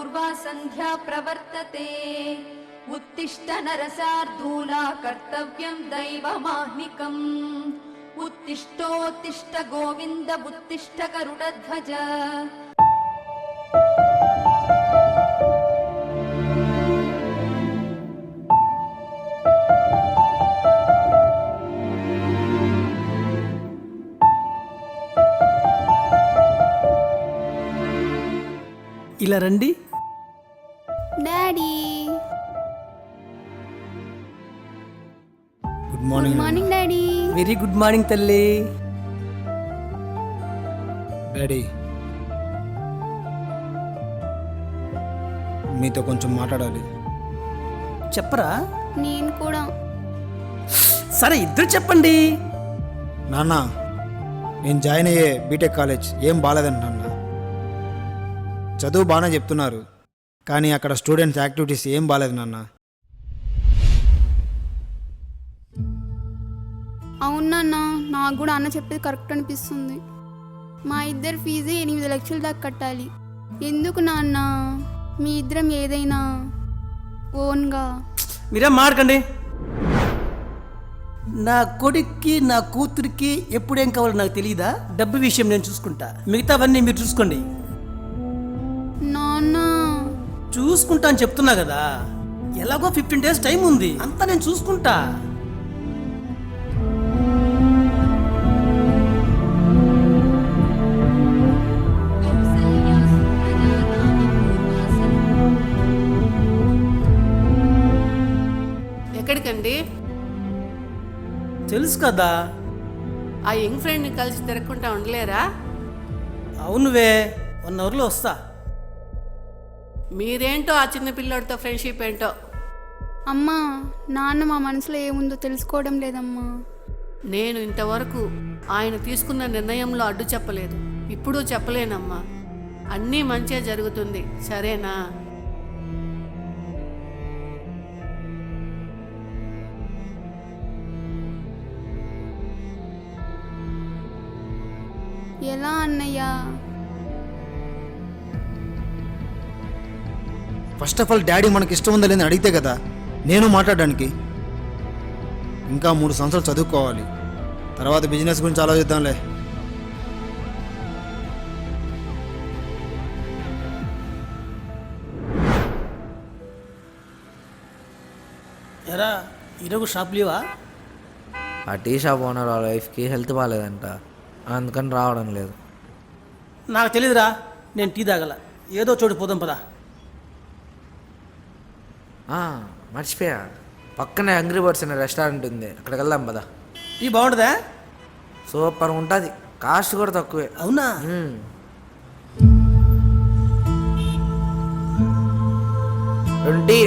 पूर्वा सन्ध्या प्रवर्तते उत्तिष्ठ नरसार्धूला कर्तव्यं दैवमाह्निकम् उत्तिष्ठोत्तिष्ठ गोविन्द उत्तिष्ठ गरुडध्वज ఇలా రండి. Daddy good morning. Morning daddy. Very good morning తల్లి. డాడీ, మీతో కొంచెం మాట్లాడాలి. చెప్పరా? నేను కూడా. సరే ఇద్దరు చెప్పండి. నాన్న, నేను జాయిన్ అయ్యే బీటెక్ కాలేజ్ ఏం బాగాలేదండి నాన్న. చదువు బాగానే చెప్తున్నారు, కానీ అక్కడ స్టూడెంట్స్ యాక్టివిటీస్ ఏం బాగాలేదు నాన్న. అవునన్నా, నాకు కూడా అన్న చెప్పేది కరెక్ట్ అనిపిస్తుంది. మా ఇద్దరు ఫీజు 8 లక్షల దాకా కట్టాలి. ఎందుకు నాన్న, మీ ఇద్దరం ఏదైనా ఓన్గా. మీరేం మాడకండి. నా కొడుక్కి నా కూతురికి ఎప్పుడేం కావాలో నాకు తెలియదా? డబ్బు విషయం నేను చూసుకుంటా, మిగతావన్నీ మీరు చూసుకోండి. నాన్న చూసుకుంటా అని చెప్తున్నా కదా. ఎలాగో 15 days టైం ఉంది, అంతా నేను చూసుకుంటా. ఎక్కడికండి? తెలుసు కదా. ఆ యంగ్ ఫ్రెండ్ని కలిసి తిరగకుండా ఉండలేరా? అవునువే, 1 hourలో వస్తా. మీరేంటో ఆ చిన్న పిల్లోడితో ఫ్రెండ్షిప్ ఏంటో. అమ్మా, నాన్న మా మనసులో ఏముందో తెలుసుకోవడం లేదమ్మా. నేను ఇంతవరకు ఆయన తీసుకున్న నిర్ణయంలో అడ్డు చెప్పలేదు, ఇప్పుడు చెప్పలేనమ్మా. అన్నీ మంచిగా జరుగుతుంది, సరేనా? ఎలా అన్నయ్య? ఫస్ట్ ఆఫ్ ఆల్ డాడీ మనకి ఇష్టం ఉందా లేదని అడిగితే కదా నేను మాట్లాడడానికి. ఇంకా 3 సంవత్సరాలు చదువుకోవాలి, తర్వాత బిజినెస్ గురించి ఆలోచిద్దాంలే. ఎరా, ఈరోజు షాప్ లీవా? ఆ టీ షాప్ ఓనర్ వాళ్ళ వైఫ్కి హెల్త్ బాగాలేదంట, అందుకని రావడం లేదు. నాకు తెలియదురా, నేను టీ తాగల. ఏదో చోటు పోదాం పదా. మర్చిపోయా, పక్కనే హంగ్రీ బర్డ్స్ అనే రెస్టారెంట్ ఉంది, అక్కడికి వెళ్దాం పదా. టీ బాగుంటుందా? సూపర్ ఉంటుంది, కాస్ట్ కూడా తక్కువే. అవునా? టీ.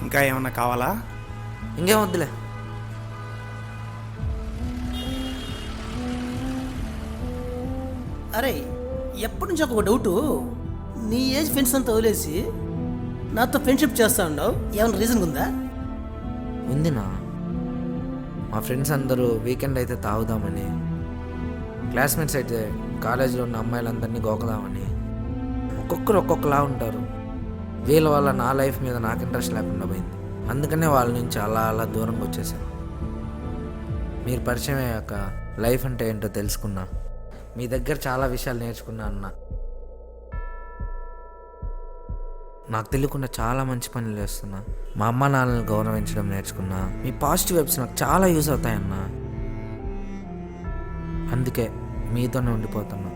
ఇంకా ఏమన్నా కావాలా? ఇంకేం వద్దులే. అరే, ఎప్పటి నుంచి ఒక డౌటు. నీ ఏజ్ ఫ్రెండ్స్ అంతా వదిలేసి నాతో ఫ్రెండ్షిప్ చేస్తా ఉన్నావు, ఏమైనా రీజన్ ఉందా? ఉందినా, మా ఫ్రెండ్స్ అందరూ వీకెండ్ అయితే తాగుదామని, క్లాస్మేట్స్ అయితే కాలేజీలో ఉన్న అమ్మాయిలందరినీ గోకదామని. ఒక్కొక్కరు ఒక్కొక్కలా ఉంటారు. వీళ్ళ వల్ల నా లైఫ్ మీద నాకు ఇంట్రెస్ట్ లేకుండా పోయింది. అందుకనే వాళ్ళ నుంచి అలా అలా దూరంగా వచ్చేసాను. మీరు పరిచయం అయ్యాక లైఫ్ అంటే ఏంటో తెలుసుకున్నా. మీ దగ్గర చాలా విషయాలు నేర్చుకున్నా అన్న. నాకు తెలియకుండా చాలా మంచి పనులు చేస్తున్నా. మా అమ్మ నాన్నని గౌరవించడం నేర్చుకున్నా. మీ పాజిటివ్ వైబ్స్ నాకు చాలా యూజ్ అవుతాయన్నా. అందుకే మీతోనే ఉండిపోతున్నా.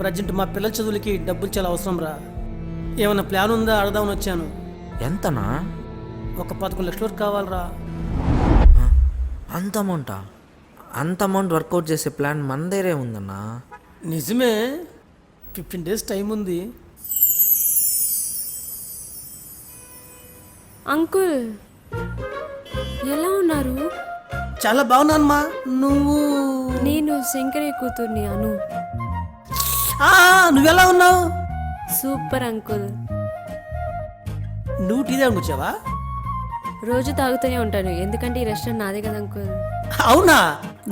ప్రజెంట్ మా పిల్లల చదువులకి డబ్బులు చాలా అవసరం రా. ఏమైనా ప్లాన్ ఉందా అడదామని వచ్చాను. ఎంతనా? ఒక 11 లక్షల వరకు కావాలరా. అంత అమౌంటా? అంత అమౌంట్ వర్కౌట్ చేసే ప్లాన్ మన దగ్గరే ఉందన్నా. నిజమే, 15 days టైం ఉంది. అంకుల్ ఎలా ఉన్నారు? చాలా బాగున్నానమ్మా. నువ్వు? నేను శంకరయ్య కూతుర్ని అను. నువ్వెలా ఉన్నావు? Super uncle. నువ్వు టీ తాగడానికి వచ్చావా? రోజు తాగుతూనే ఉంటాను, ఎందుకంటే ఈ రెస్టారెంట్ నాదే కదా అంకుల్. అవునా?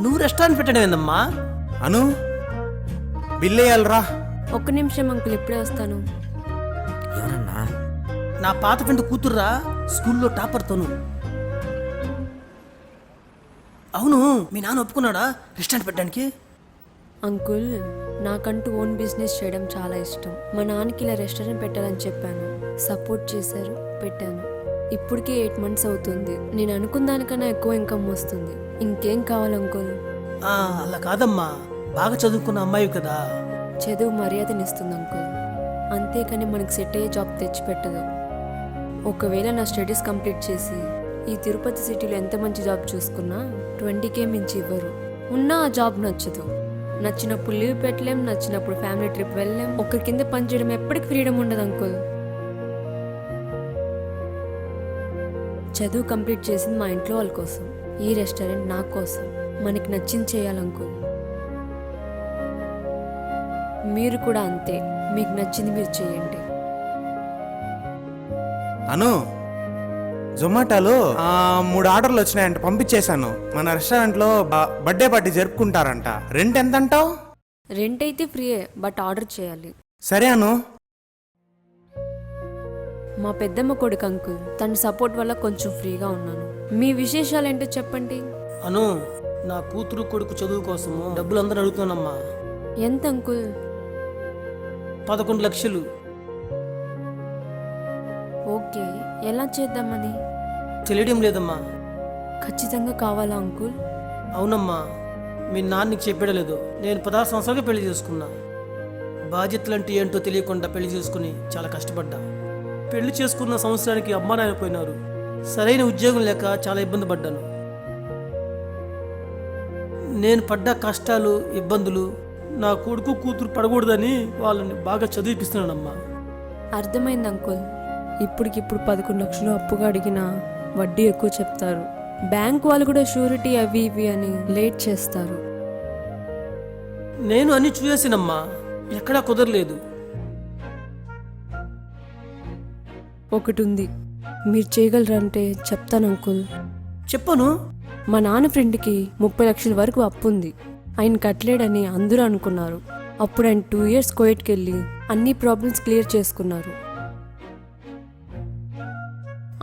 నువ్వు రెస్టారెంట్ పెట్టడం ఏందమ్మా? అను బిల్ వేయాలరా. ఒక్క నిమిషం అంకుల్, ఇప్పుడే వస్తాను. ఎవరన్నా? నా పాత ఫ్రెండ్ కూతుర్రా, స్కూల్లో టాపర్తోను. అవును, మీ నాన్న ఒప్పుకున్నాడా రెస్టారెంట్ పెట్టడానికి? అంకుల్, నాకంటూ ఓన్ బిజినెస్ చేయడం చాలా ఇష్టం. మా నాన్నకి ఇలా రెస్టారెంట్ పెట్టాలని చెప్పాను, సపోర్ట్ చేశారు, పెట్టాను. ఇప్పటికే 8 months అవుతుంది. నేను అనుకున్న దానికన్నా ఎక్కువ ఇన్కమ్ వస్తుంది. ఇంకేం కావాలి అంకుల్? అలా కాదమ్మా, బాగా చదువుకున్న అమ్మాయి కదా. చదువు మర్యాదనిస్తుంది అంకుల్, అంతేకాని మనకి సెట్ అయ్యే జాబ్ తెచ్చిపెట్టదు. ఒకవేళ నా స్టడీస్ కంప్లీట్ చేసి ఈ తిరుపతి సిటీలో ఎంత మంచి జాబ్ చూసుకున్నా 20K మించి ఇవ్వరు. ఉన్నా ఆ జాబ్ నచ్చదు. నచ్చినప్పుడు లీవ్ పెట్టలేం, నచ్చినప్పుడు ఫ్యామిలీ ట్రిప్ వెళ్ళలేం. ఒకరి కింద పనిచేయడం ఎప్పటికి ఫ్రీడమ్ ఉండదు అంకుల్. చదువు కంప్లీట్ చేసింది మా ఇంట్లో వాళ్ళ కోసం, ఈ రెస్టారెంట్ నా కోసం. మనకి నచ్చింది చేయాలి అంకుల్. మీరు కూడా అంతే, మీకు నచ్చింది మీరు చేయండి. అను జొమాటోలో 3 ఆర్డర్లు వచ్చినాయంట, పంపించేశాను. మన రెస్టారెంట్లో బర్త్డే పార్టీ జరుపుకుంటారంట. రెంట్ ఎంత అంటావు? రెంట్ అయితే ఫ్రీయే, బట్ ఆర్డర్ చేయాలి. సరే అను. మా పెద్దమ్మ కొడుకు అంకుల్, తన సపోర్ట్ వల్ల కొంచెం ఫ్రీగా ఉన్నాను. మీ విశేషాలు ఏంటో చెప్పండి. అను, నా కూతురు కొడుకు చదువు కోసము డబ్బులు అందరూ అడుగుతానమ్మా. ఎంత అంకుల్? 11 లక్షలు. ఓకే, ఎలా చేద్దామని? తెలియడం లేదమ్మా. ఖచ్చితంగా కావాలా అంకుల్? అవునమ్మా, మీ నాన్నకి చెప్పేయలేదు. నేను 16 సంవత్సరాలుగా పెళ్లి చేసుకున్నా. బాధ్యతలంటే ఏంటో తెలియకుండా పెళ్లి చేసుకుని చాలా కష్టపడ్డా. పెళ్లి చేసుకున్న సంవత్సరానికి అమ్మా నాయన పోయినారు. సరైన ఉద్యోగం లేక చాలా ఇబ్బంది పడ్డాను. నేను పడ్డ కష్టాలు, ఇబ్బందులు నా కొడుకు కూతురు పడకూడదని వాళ్ళని బాగా చదివిపిస్తున్నానమ్మా. అర్థమైంది అంకుల్. ఇప్పటికిప్పుడు 11 లక్షలు అప్పుగా అడిగినా వడ్డీ ఎక్కువ చెప్తారు. బ్యాంక్ వాళ్ళు కూడా షూరిటీ అవి ఇవి అని లేట్ చేస్తారు. నేను అన్ని చూసేసినమ్మా, ఎక్కడా కుదరలేదు. ఒకటి ఉంది, మీరు చేయగలరంటే చెప్తాను అంకుల్. చెప్పను. మా నాన్న ఫ్రెండ్కి 30 లక్షల వరకు అప్పు ఉంది. ఆయన కట్టలేడని అందరూ అనుకున్నారు. అప్పుడు ఆయన 2 years కువైట్కి వెళ్ళి అన్ని ప్రాబ్లమ్స్ క్లియర్ చేసుకున్నారు.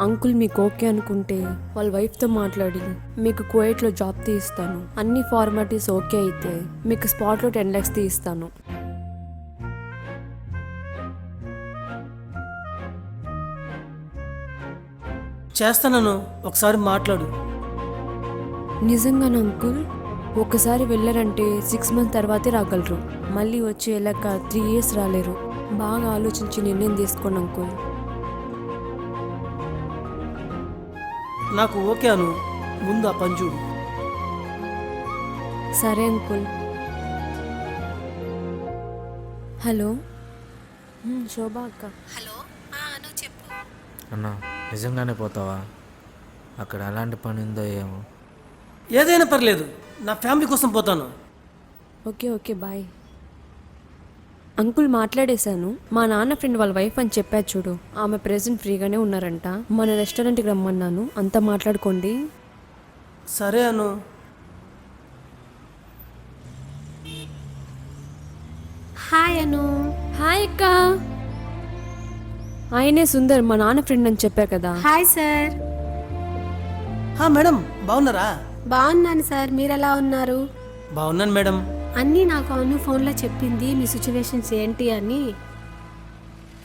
అంకుల్ మీకు ఓకే అనుకుంటే వాళ్ళ వైఫ్తో మాట్లాడి మీకు కువైట్లో జాబ్ తీయిస్తాను. అన్ని ఫార్మాలిటీస్ ఓకే అయితే మీకు స్పాట్లో 10 lakhs తీయిస్తాను. చేస్తానను, ఒకసారి మాట్లాడు. నిజంగానా అంకుల్? ఒకసారి వెళ్ళారంటే 6 months తర్వాతే రాగలరు. మళ్ళీ వచ్చి వెళ్ళాక 3 years రాలేరు. బాగా ఆలోచించి నిర్ణయం తీసుకోండి అంకుల్. నాకు ఓకే అను, ముందు ఆ పని చూడు. సరే అంకుల్. హలో, శోభా అక్క. అన్నా నిజంగానే పోతావా? అక్కడ ఎలాంటి పని ఉందో ఏమో. ఏదైనా పర్లేదు, నా ఫ్యామిలీ కోసం పోతాను. Okay okay, bye. అంకుల్ మాట్లాడేశాను. మా నాన్న ఫ్రెండ్ వాళ్ళ వైఫ్ అని చెప్పా చూడు, ఆమె ప్రెజెంట్ ఫ్రీగానే ఉన్నారంట. మన రెస్టారెంట్కి రమ్మన్నాను, అంతా మాట్లాడుకోండి. సరే అను. హాయ్ అను. హాయ్ అక్క. ఆయనే సుందర్, మా నాన్న ఫ్రెండ్ అని చెప్పా కదా. Hi sir. మేడం బాగున్నారా? బాగున్నాను సార్, మీరు ఎలా ఉన్నారు? బాగున్నాను మేడం. అన్నీ నాకు అను ఫోన్లో చెప్పింది మీ సిచ్యువేషన్స్ ఏంటి అని.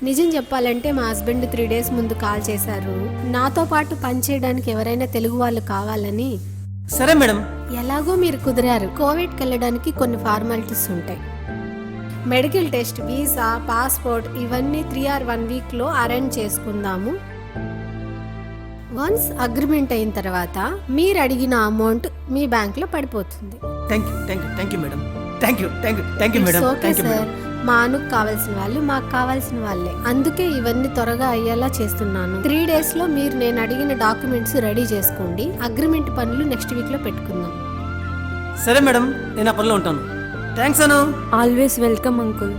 నిజం చెప్పాలంటే మా హస్బెండ్ 3 days ముందు కాల్ చేశారు, నాతో పాటు పని చేయడానికి ఎవరైనా తెలుగు వాళ్ళు కావాలని. సరే మేడం. ఎలాగో మీరు కుదిరారు. కోవిడ్కి వెళ్ళడానికి కొన్ని ఫార్మాలిటీస్ ఉంటాయి. మెడికల్ టెస్ట్, వీసా, పాస్పోర్ట్ ఇవన్నీ 3 or 1 weekలో అరేంజ్ చేసుకుందాము. వన్స్ అగ్రిమెంట్ అయిన తర్వాత మీరు అడిగిన అమౌంట్ మీ బ్యాంక్లో పడిపోతుంది. Thank you madam. Thank you madam. Okay sir. మా అనుకు కావాల్సిన వాళ్ళు మాకు కావాల్సిన వాళ్ళే, అందుకే ఇవన్నీ త్వరగా అయ్యేలా చేస్తున్నాను. 3 daysలో మీరు నేను అడిగిన డాక్యుమెంట్స్ రెడీ చేసుకోండి. అగ్రిమెంట్ పనులు నెక్స్ట్ వీక్లో పెట్టుకుందాం. సరే మేడం, నేను ఆ పనిలో ఉంటాను. Thanks Anu. Always welcome uncle.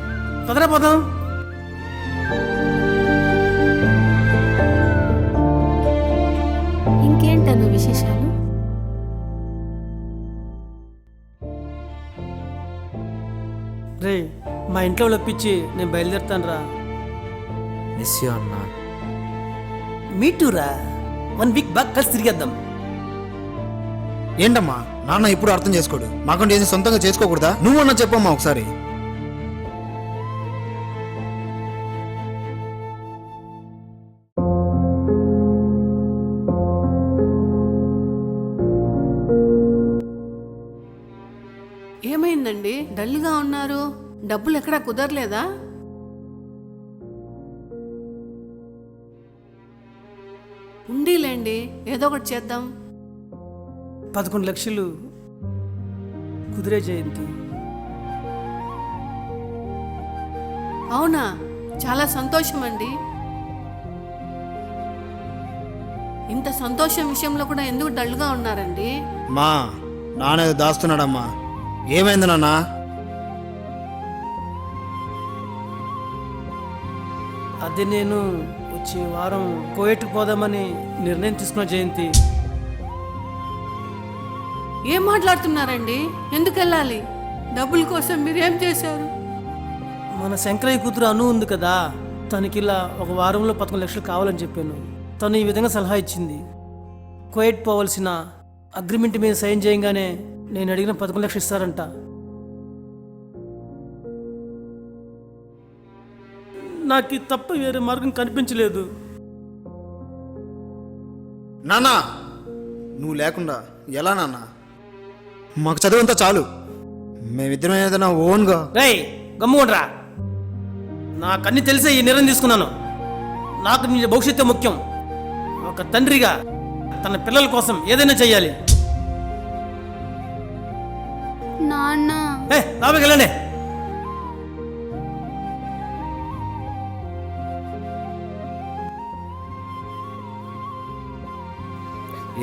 తొందరగా పోదాం. మా ఇంట్లో ఒప్పించి నేను బయలుదేరుతాను రా. మిస్ యూ అన్న. మీటూరా 1 వీక్ బాగా కలిసి తిరిగేద్దాం. ఏంటమ్మా నాన్న ఇప్పుడు అర్థం చేసుకోడు? మాకంటే ఏది సొంతంగా చేసుకోకూడదా? నువ్వన్నా చెప్పమ్మా ఒకసారి. ఏమైందండి, డల్గా ఉన్నారు? డబ్బులు ఎక్కడా కుదరలేదా? ఉండీలేండి, ఏదో ఒకటి చేద్దాం. 11 లక్షలు కుదిరే జయంతి. అవునా, చాలా సంతోషం అండి. ఇంత సంతోషం విషయంలో కూడా ఎందుకు డల్గా ఉన్నారండి? మా నాన్న ఏదో దాస్తున్నాడమ్మా. ఏమైంది నాన్న? అదే నేను వచ్చే వారం కోయట్కి పోదామని నిర్ణయం తీసుకున్న జయంతి. ఏం మాట్లాడుతున్నారండి? ఎందుకు వెళ్ళాలి? డబ్బుల కోసం మీరేం చేశారు? మన శంకరయ్య కూతురు అను ఉంది కదా, తనకి ఇలా ఒక వారంలో 11 లక్షలు కావాలని చెప్పాను. తను ఈ విధంగా సలహా ఇచ్చింది. కోయట్ పోవాల్సిన అగ్రిమెంట్ మీద సైన్ చేయగానే నేను అడిగిన 11 లక్షలు ఇస్తారంట. నాకు ఇది తప్ప వేరే మార్గం కనిపించలేదు. నాన్న నువ్వు లేకుండా ఎలా నాన్న? మాకు చదువంతా చాలు. మేమిద్దరం ఏదైనా ఓన్గా. రేయ్ గమ్ముకుండ్రా. నాకన్నీ తెలిసే ఈ నిర్ణయం తీసుకున్నాను. నాకు నీ భవిష్యత్తు ముఖ్యం. ఒక తండ్రిగా తన పిల్లల కోసం ఏదైనా చెయ్యాలి. నాన్న లోపలికి వెళ్ళండి.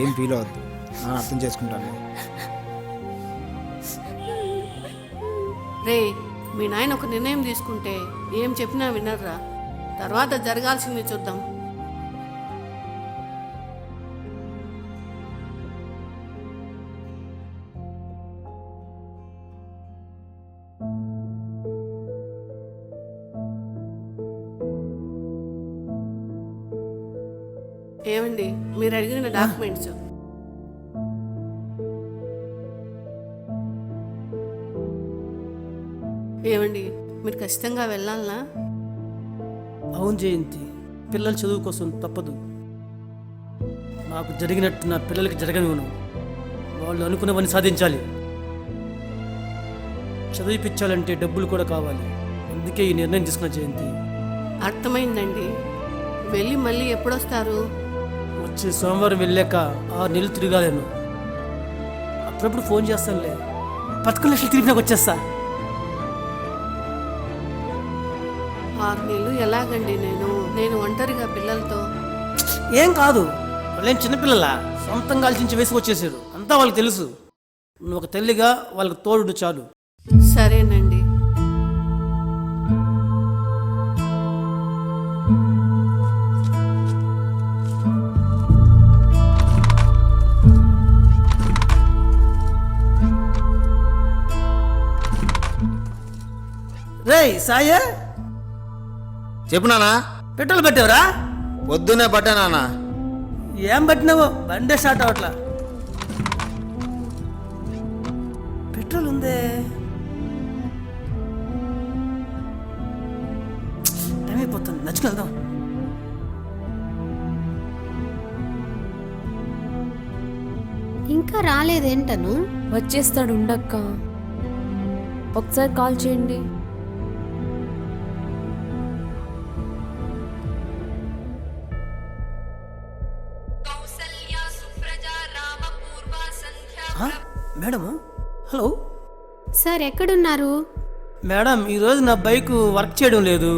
ఏం ఫీల్ అవద్దు, నాన్న అర్థం చేసుకుంటాను. రే, మీ నాయన ఒక నిర్ణయం తీసుకుంటే ఏం చెప్పినా వినర్రా. తర్వాత జరగాల్సింది చూద్దాం. ఏమండి, మీరు అడిగిన డాక్యుమెంట్స్. ఏమండి, మీరు ఖచ్చితంగా వెళ్ళాలనా? అవును జయంతి, పిల్లల చదువు కోసం తప్పదు. నాకు జరిగినట్టు నా పిల్లలకి జరగనివ్వను. వాళ్ళు అనుకున్నవన్నీ సాధించాలి. చదివిపించాలంటే డబ్బులు కూడా కావాలి. అందుకే ఈ నిర్ణయం తీసుకున్న జయంతి. అర్థమైందండి. వెళ్ళి మళ్ళీ ఎప్పుడొస్తారు? వచ్చే సోమవారం వెళ్ళాక 6 నెలలు తిరగాలేను. అప్పుడప్పుడు ఫోన్ చేస్తానులే. 11 లక్షలు తిరిగి నాకు వచ్చేస్తా. 6 నెలలు ఎలాగండి? నేను ఒంటరిగా పిల్లలతో. ఏం కాదు, వాళ్ళేం చిన్నపిల్లలా, సొంతంగా ఆలోచించి వేసుకు వచ్చేసారు. అంతా వాళ్ళకి తెలుసు. నువ్వు ఒక తల్లిగా వాళ్ళకి తోడు చాలు. సరేనండి. రేయ్ సాయ, చెప్పు నాన్న. పెట్రోల్ పెట్టావురా? పొద్దునే పట్టా నాన్న. ఏం పట్టినావు? బండే స్టార్ట్ అవట్లా. పెట్రోల్ ఉందే. టైం అయిపోతుంది, నచ్చుకెళ్దాం. ఇంకా రాలేదేంటను? వచ్చేస్తాడు, ఉండక్క. ఒకసారి కాల్ చేయండి. మేడం, హలో సార్ ఎక్కడున్నారు? మేడం, ఈరోజు నా బైక్ వర్క్ చేయడం లేదు,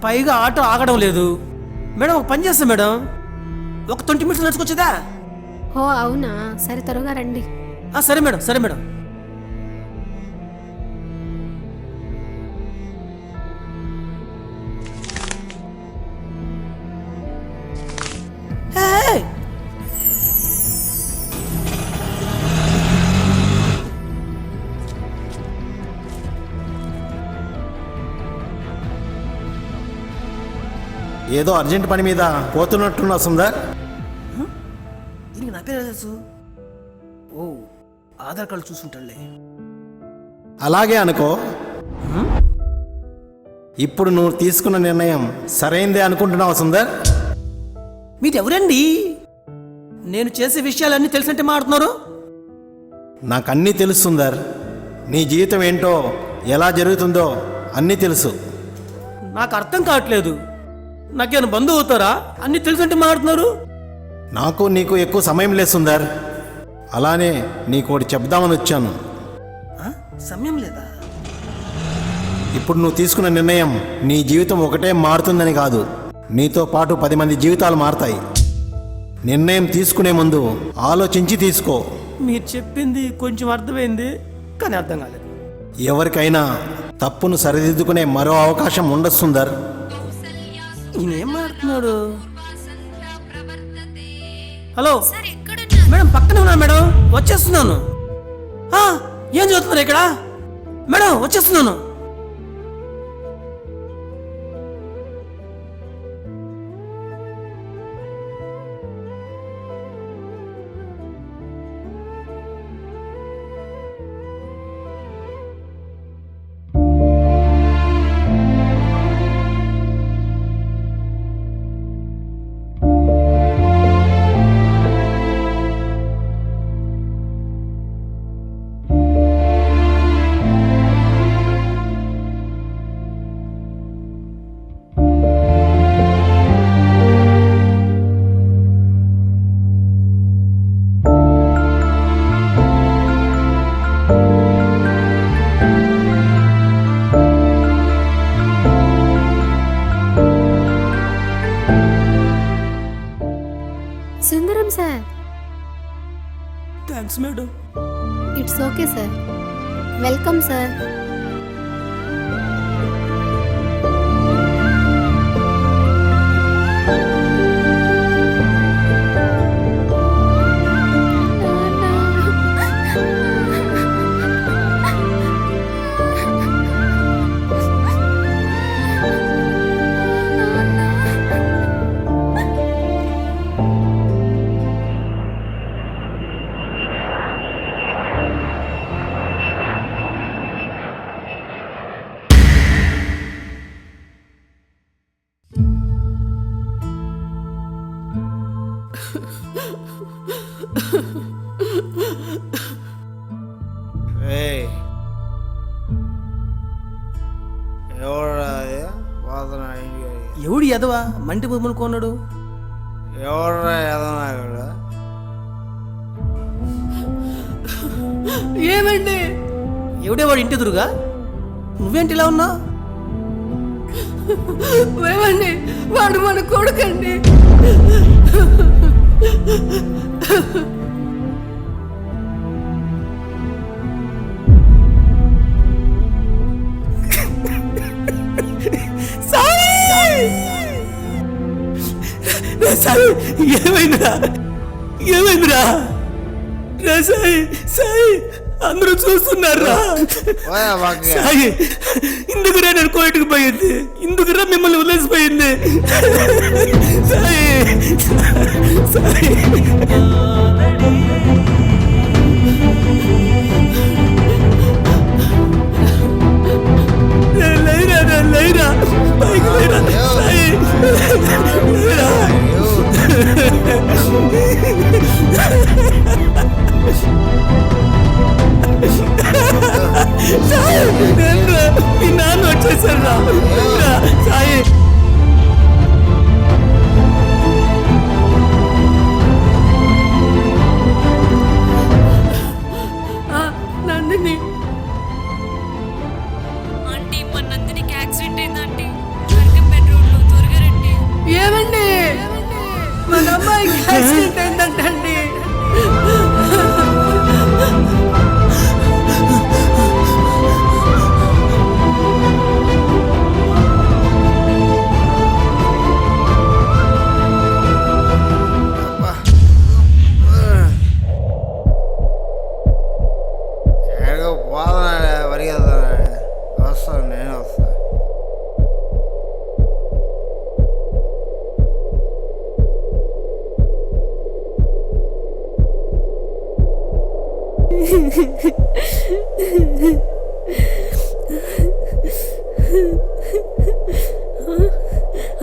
పైగా ఆటో ఆగడం లేదు. మేడం ఒక పని చేస్తా మేడం, ఒక 20 మినిట్స్ నడుచుకొచ్చేదా? ఓ అవునా, సరే త్వరగా రండి. సరే మేడం, సరే మేడం. ఏదో అర్జెంట్ పని మీద పోతున్నట్టున్నా సుందర్. దీనికి నా పేరు తెలుసు. ఓ, ఆధార్ కార్డు చూసుంటాడులే. అలాగే అనుకో. ఇప్పుడు నువ్వు తీసుకున్న నిర్ణయం సరైందే అనుకుంటున్నావు సుందర్? మీరు ఎవరండి? నేను చేసే విషయాలన్నీ తెలిసినట్టే మాట్లాడుతున్నారు. నాకన్నీ తెలుసు సుందర్. నీ జీవితం ఏంటో, ఎలా జరుగుతుందో అన్నీ తెలుసు. నాకు అర్థం కావట్లేదు. నాకేమైనా బంధువు అవుతారా? అన్నీ తెలిసినట్టే మాట్లాడుతున్నారు. నాకు నీకు ఎక్కువ సమయం లేదు సుందర్. అలానే నీకు ఒకటి చెప్దామని వచ్చాను. సమయం లేదా? ఇప్పుడు నువ్వు తీసుకున్న నిర్ణయం నీ జీవితం ఒకటే మారుతుందని కాదు, నీతో పాటు 10 మంది జీవితాలు మారతాయి. నిర్ణయం తీసుకునే ముందు ఆలోచించి తీసుకో. మీరు చెప్పింది కొంచెం అర్థమైంది, కానీ అర్థం కాలేదు. ఎవరికైనా తప్పును సరిదిద్దుకునే మరో అవకాశం ఉండదు సుందర్. ఈయన ఏం మాట్లాడుతున్నాడు? హలో మేడం, పక్కనే ఉన్నా మేడం, వచ్చేస్తున్నాను. ఏం చదువుతున్నారు ఇక్కడ? మేడం వచ్చేస్తున్నాను. Sundaram sir. Thanks madam. It's okay sir. Welcome sir. ఎవడు ఎదవా మంటి బొమ్మనుకున్నాడు? ఎవడ్రా ఎదనాడు? ఏమండి? ఎవడేవాడు ఇంటి ఎదురుగా? నువ్వేంటి ఇలా ఉన్నా? ఏమండి, వాడు మన కొడుకండి. ఏమైందిరా? ఏమైందిరా? సాయి, సాయి, అందరూ చూస్తున్నారా? సాయి, ఇందుకురా నేను కోయటకు పోయింది, ఇందుకురా మిమ్మల్ని వదిలేసిపోయింది. సాయి, సాయి, లేరా, లేరా, పైకి లేరా, సాయి, లేరా. మీ నాన్న వచ్చేసారా? సాయి, నందిని ఆంటీ, మన నందినికి యాక్సిడెంట్ అయిందంటే బెడ్రూమ్లో త్వరగా రండి. ఏమండి, మన అమ్మాయికి యాక్సిడెంట్ అయిందంటండి. పోదనాడే వరిగెళ్తానాడే, వస్తాను, నేను వస్తాను.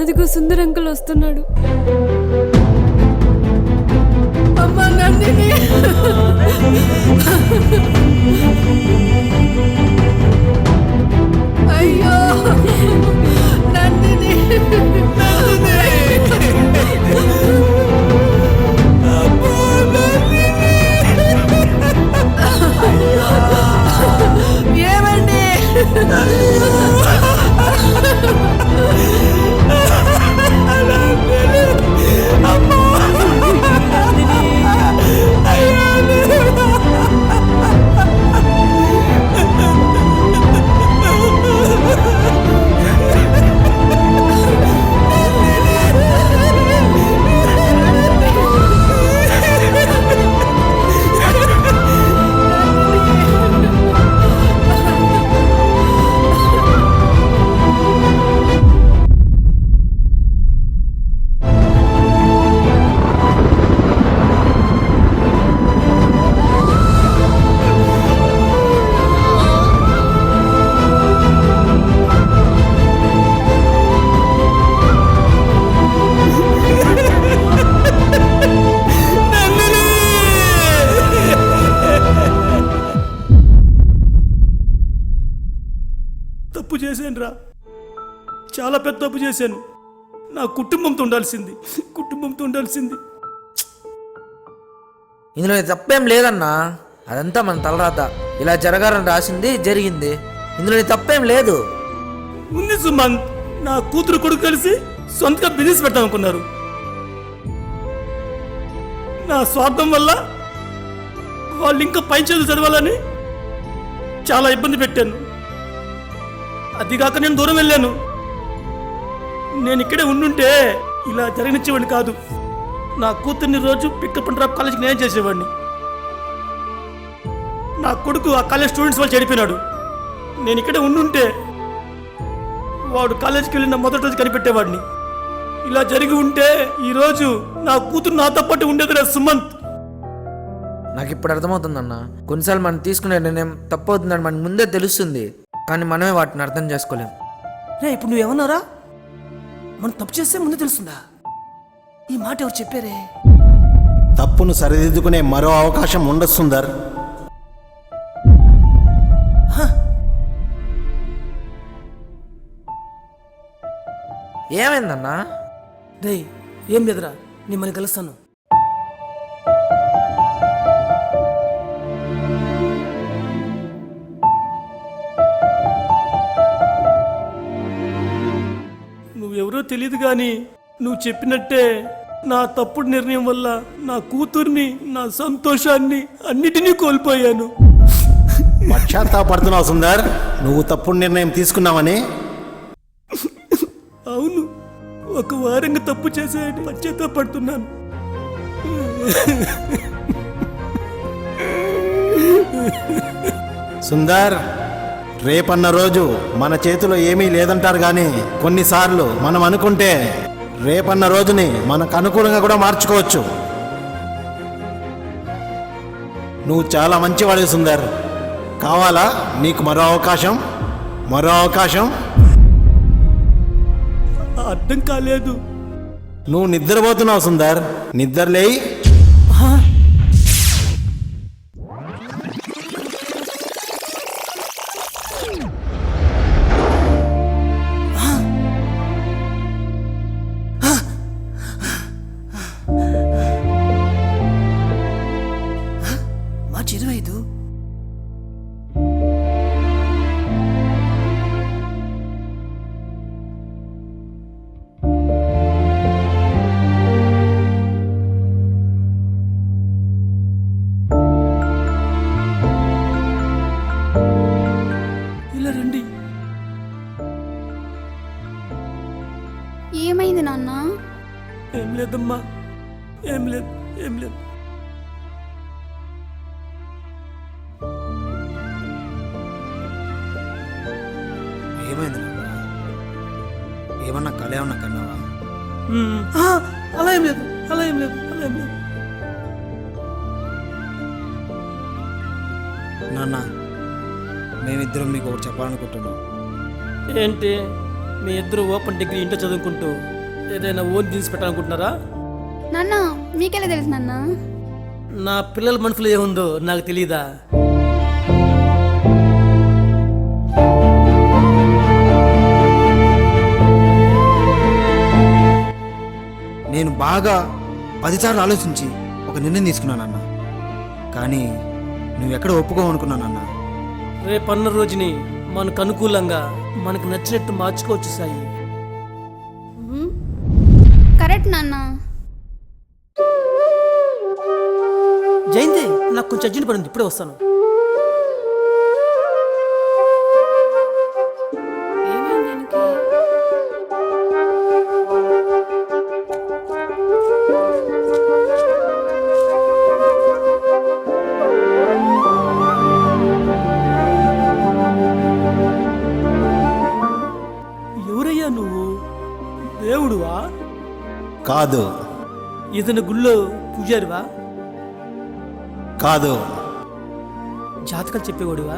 అదిగో సుందర్ అంకుల్ వస్తున్నాడు. అమ్మా నందిని, అయ్యో నందిని, ఏమండి? తప్పు చేశాను రా, చాలా పెద్ద తప్పు చేశాను. నా కుటుంబంతో ఉండాల్సింది. ఇందులో తప్పేం లేదన్నా, అదంతా మన తలరాత. ఇలా జరగాలని రాసింది జరిగింది. ఇందులో తప్పేం లేదు. ఉంది సుమంత్, నా కూతురు కొడుకు కలిసి సొంతగా బిజినెస్ పెట్టాలనుకున్నారు. నా స్వార్థం వల్ల వాళ్ళు ఇంకా పై చదువు చదవాలని చాలా ఇబ్బంది పెట్టాను. అదిగాక నేను దూరం వెళ్ళాను. నేను ఇక్కడే ఉండుంటే ఇలా జరగనిచ్చేవాడిని కాదు. నా కూతుర్ని రోజు పికప్ అండ్ డ్రాప్ కాలేజీకి నేను చేసేవాడిని. నా కొడుకు ఆ కాలేజ్ స్టూడెంట్స్ వాళ్ళు చెడిపోయినాడు. నేను ఇక్కడే ఉండుంటే వాడు కాలేజీకి వెళ్ళిన మొదటి రోజు కనిపెట్టేవాడిని. ఇలా జరిగి ఉంటే ఈరోజు నా కూతురు నాతో పాటు ఉండేది రా సుమంత్. నాకు ఇప్పుడు అర్థమవుతుందన్న, కొన్నిసార్లు మనం తీసుకునే నిర్ణయం తప్పవుతుందని మనకు ముందే తెలుస్తుంది, కానీ మనమే వాటిని అర్థం చేసుకోలేం. రే, ఇప్పుడు నువ్వేమన్నారా? మనం తప్పు చేస్తే ముందు తెలుస్తుందా? ఈ మాట ఎవరు చెప్పారే? తప్పును సరిదిద్దుకునే మరో అవకాశం ఉండదు సుందర్. ఏమైందన్నా? రే, ఏం లేదురా, నేను మళ్ళీ కలుస్తాను. నువ్వెవరో తెలియదు కానీ నువ్వు చెప్పినట్టే నా తప్పుడు నిర్ణయం వల్ల నా కూతుర్ని, నా సంతోషాన్ని అన్నిటినీ కోల్పోయాను. పశ్చాత్తాపడుతున్నావు సుందర్, నువ్వు తప్పుడు నిర్ణయం తీసుకున్నావని. అవును, ఒక వారంగా తప్పు చేశాయని పశ్చాత్తాపడుతున్నాను. సుందర్, రేపన్న రోజు మన చేతిలో ఏమీ లేదంటారు కానీ కొన్నిసార్లు మనం అనుకుంటే రేపన్న రోజుని మనకు అనుకూలంగా కూడా మార్చుకోవచ్చు. నువ్వు చాలా మంచివాడివి సుందర్. కావాలా నీకు మరో అవకాశం? అర్థం కాలేదు. నువ్వు నిద్రపోతున్నావు సుందర్, నిద్రలేయి. మార్చి 25. ఇలా రండి. ఏమైంది నాన్న? ఏం లేదమ్మా, ఏం లేదు. ఏమైంది నాన్న? ఏమన్నా కళ ఏమన్నా కన్నావా? అలా ఏం లేదు. నాన్న మేమిద్దరం మీకు ఒకటి చెప్పాలనుకుంటున్నాం. ఏంటి మీ ఇద్దరు ఓపెన్ డిగ్రీ ఇంట్లో చదువుకుంటూ ఏదైనా ఓన్ బిజినెస్ పెట్టాలనుకుంటున్నారా? నాన్న మీకెలా తెలుసు నాన్న? నా పిల్లల మనసులో ఏముందో నాకు తెలీదా? నేను బాగా 10 సార్లు ఆలోచించి ఒక నిర్ణయం తీసుకున్నానన్న. కానీ నువ్వెక్కడ ఒప్పుకోవనుకున్నానన్న. రేపన్న రోజుని మనకు అనుకూలంగా మనకు నచ్చినట్టు మార్చుకోవచ్చు సాయి. కరెక్ట్ నాన్న. జయంతి, నాకు కొంచెం అర్జెంట్ పడింది, ఇప్పుడే వస్తాను. ఏమైంది దీనికి? ఎవరయ్యా నువ్వు? దేవుడువా? కాదు, ఇతని గుళ్ళో పూజారివా? కాదు, జాతకాలు చెప్పేవాడివా?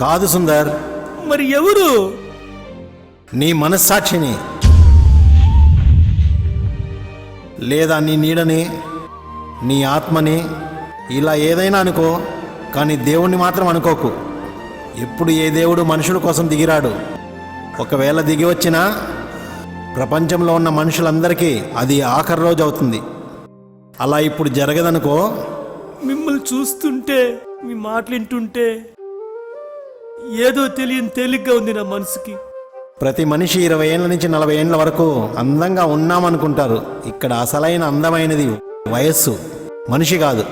కాదు సుందర్. మరి ఎవరు? నీ మనస్సాక్షిని, లేదా నీ నీడని, నీ ఆత్మని, ఇలా ఏదైనా అనుకో, కానీ దేవుణ్ణి మాత్రం అనుకోకు. ఎప్పుడు ఏ దేవుడు మనుషుల కోసం దిగిరాడు. ఒకవేళ దిగి వచ్చినా ప్రపంచంలో ఉన్న మనుషులందరికీ అది ఆఖరి రోజు అవుతుంది. అలా ఇప్పుడు జరగదనుకో. మిమ్మల్ని చూస్తుంటే, మీ మాటలు వింటుంటే ఏదో తెలియని తేలిగ్గా ఉంది నా మనసుకి. ప్రతి మనిషి 20 ఏళ్ళ నుంచి 40 ఏళ్ళ వరకు అందంగా ఉన్నామనుకుంటారు. ఇక్కడ అసలైన అందమైనది వయస్సు, మనిషి కాదు.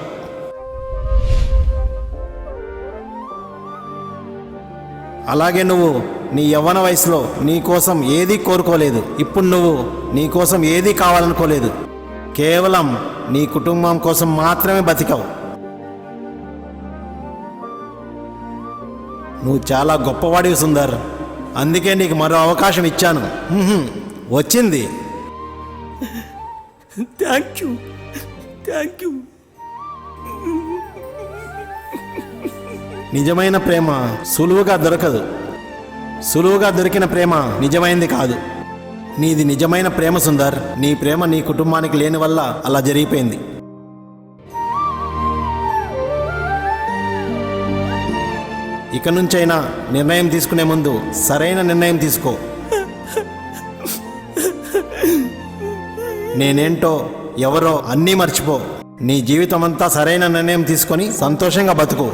అలాగే నువ్వు నీ యవ్వన వయసులో నీ కోసం ఏదీ కోరుకోలేదు. ఇప్పుడు నువ్వు నీ కోసం ఏదీ కావాలనుకోలేదు. కేవలం నీ కుటుంబం కోసం మాత్రమే బతికావు. నువ్వు చాలా గొప్పవాడివి సుందర్. అందుకే నీకు మరో అవకాశం ఇచ్చాను. వచ్చింది. Thank you, thank you. నిజమైన ప్రేమ సులువుగా దొరకదు. సులువుగా దొరికిన ప్రేమ నిజమైంది కాదు. నీది నిజమైన ప్రేమ సుందర్. నీ ప్రేమ నీ కుటుంబానికి లేని వల్ల అలా జరిగిపోయింది. ఇక నుంచైనా నిర్ణయం తీసుకునే ముందు సరైన నిర్ణయం తీసుకో. నేనేంటో ఎవరో అన్నీ మర్చిపో. నీ జీవితం అంతా సరైన నిర్ణయం తీసుకొని సంతోషంగా బతుకు.